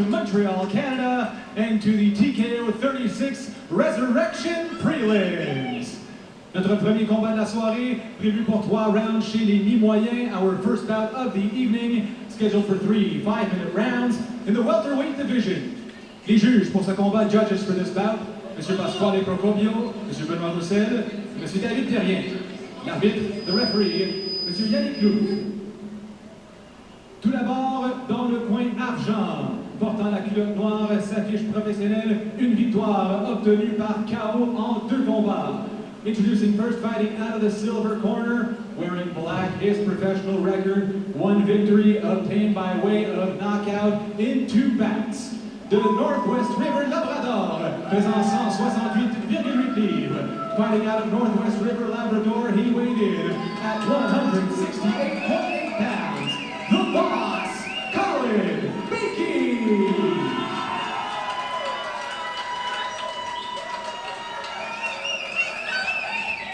Montreal, Canada, and to the TKO 36 Resurection Prelims. Notre premier combat de la soirée, prévu pour 3 rounds chez les mi-moyens, our first bout of the evening, scheduled for 3 5-minute rounds in the welterweight division. Les juges pour ce combat, judges for this bout, M. Pasquale Procopio, M. Benoît Roussel, M. David Terrien. L'arbitre, the referee, M. Yannick Lou. Tout d'abord, dans le coin argent, portant la culotte noire, s'affiche professionnelle, une victoire obtenue par KO en 2 combats. Introducing first, fighting out of the silver corner, wearing black, his professional record, 1 victory obtained by way of knockout in 2 bouts. De Northwest River Labrador, pesant 168,8 livres. Fighting out of Northwest River Labrador, he weighed in at 168.8 pounds. The Boss, Collin Baikie.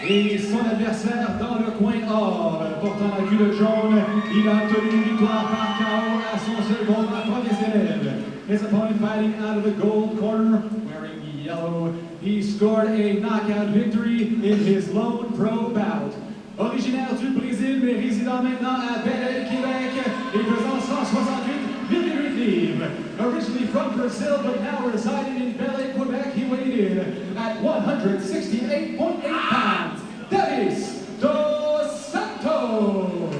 Et son adversaire dans le coin or, portant la culotte jaune, il a obtenu une victoire par KO à son seul combat professionnel. His opponent fighting out of the gold corner, wearing yellow, he scored a knockout victory in his lone pro bout. Originaire du Brésil, mais résident maintenant à Bel-Air, Québec, et pesant 168,8 livres. Originally from Brazil, but now residing in Bel-Air, Quebec, he weighed in at 168.8 pounds. Davis dos Santos.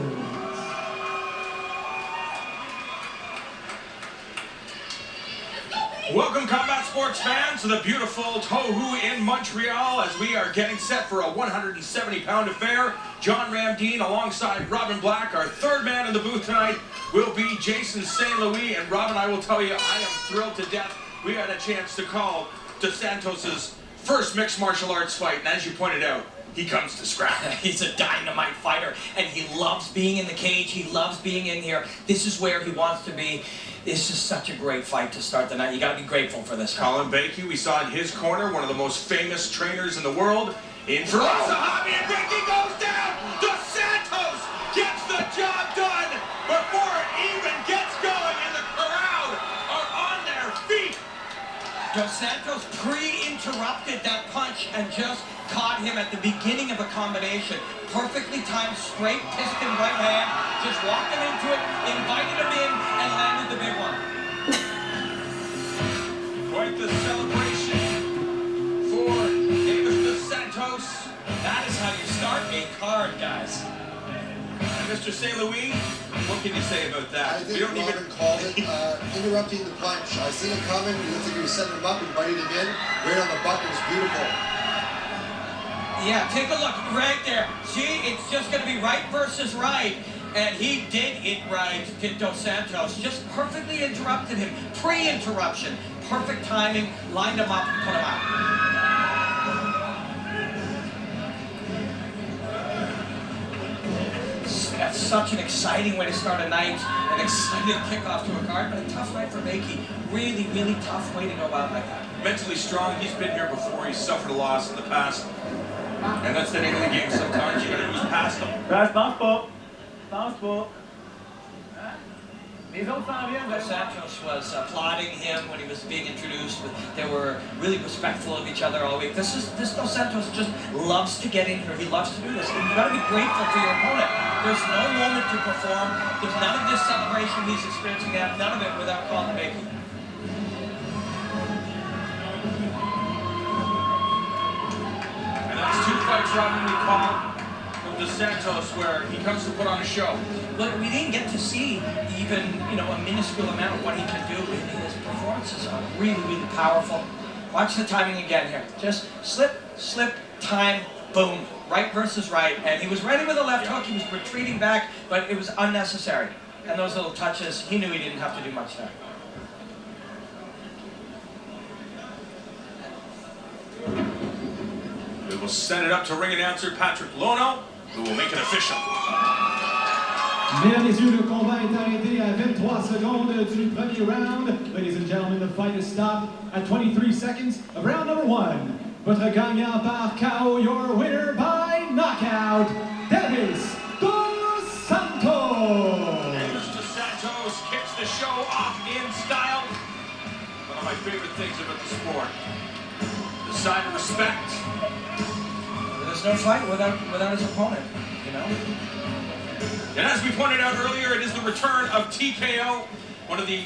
Welcome, combat sports fans, to the beautiful Tohu in Montreal as we are getting set for a 170-pound affair. John Ramdeen alongside Robin Black. Our third man in the booth tonight will be Jason St. Louis. And Robin, I will tell you, I am thrilled to death. We had a chance to call Dos Santos' first mixed martial arts fight. And as you pointed out, he comes to scrap. He's a dynamite fighter, and he loves being in the cage. He loves being in here. This is where he wants to be. This is such a great fight to start the night. You got to be grateful for this. Collin Baikie, we saw in his corner, one of the most famous trainers in the world. In for Sahabi, and Baikie goes down. Dos Santos gets the job done before it even gets going, and the crowd are on their feet. Dos Santos pre-interrupted that punch and just caught him at the beginning of a combination. Perfectly timed, straight piston right hand. Just walked him into it, invited him in, and landed the big one. Quite the celebration for Davis Dos Santos. That is how you start a card, guys. And Mr. St. Louis, what can you say about that? I think Robin called it interrupting the punch. I seen it coming. He looked like he was setting him up, invited him in. Right on the button. It was beautiful. Yeah, take a look right there. See, it's just going to be right versus right. And he did it right, did Dos Santos. Just perfectly interrupted him. Pre-interruption. Perfect timing. Lined him up and put him out. That's such an exciting way to start a night. An exciting kickoff to a card, but a tough night for Baikie. Really, really tough way to go out like that. Mentally strong. He's been here before. He's suffered a loss in the past. And that's the name of the game. Sometimes you gotta move past them. Guys, bounce ball. Bounce ball. Dos Santos was applauding him when he was being introduced. They were really respectful of each other all week. This Dos Santos just loves to get in here. He loves to do this. And you gotta be grateful for your opponent. There's no moment to perform. There's none of this celebration he's experiencing now. None of it without Collin Baikie. That's 2 fights, Robin, we call from Dos Santos, where he comes to put on a show. Look, we didn't get to see even, a minuscule amount of what he can do. His performances are really, really powerful. Watch the timing again here. Just slip, time, boom. Right versus right. And he was ready with a left hook. He was retreating back, but it was unnecessary. And those little touches, he knew he didn't have to do much there. We will send it up to ring announcer Patrick Lono, who will make it official. Mesdames, messieurs, le combat est arrêté à 23 secondes du premier round. Ladies and gentlemen, the fight is stopped at 23 seconds of round number 1. Votre gagnant par KO, your winner by knockout, Davis Dos Santos. Davis Dos Santos kicks the show off in style. of my favorite things about the sport. The sign of respect. There's no fight without his opponent, you know? And as we pointed out earlier, it is the return of TKO, one of the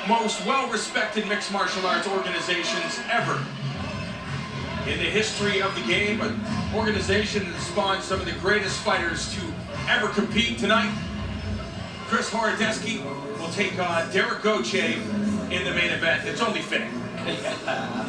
most well-respected mixed martial arts organizations ever in the history of the game, an organization that spawned some of the greatest fighters to ever compete. Tonight, Chris Horodecki will take on Derek Gauthier in the main event. It's only fitting. Yeah.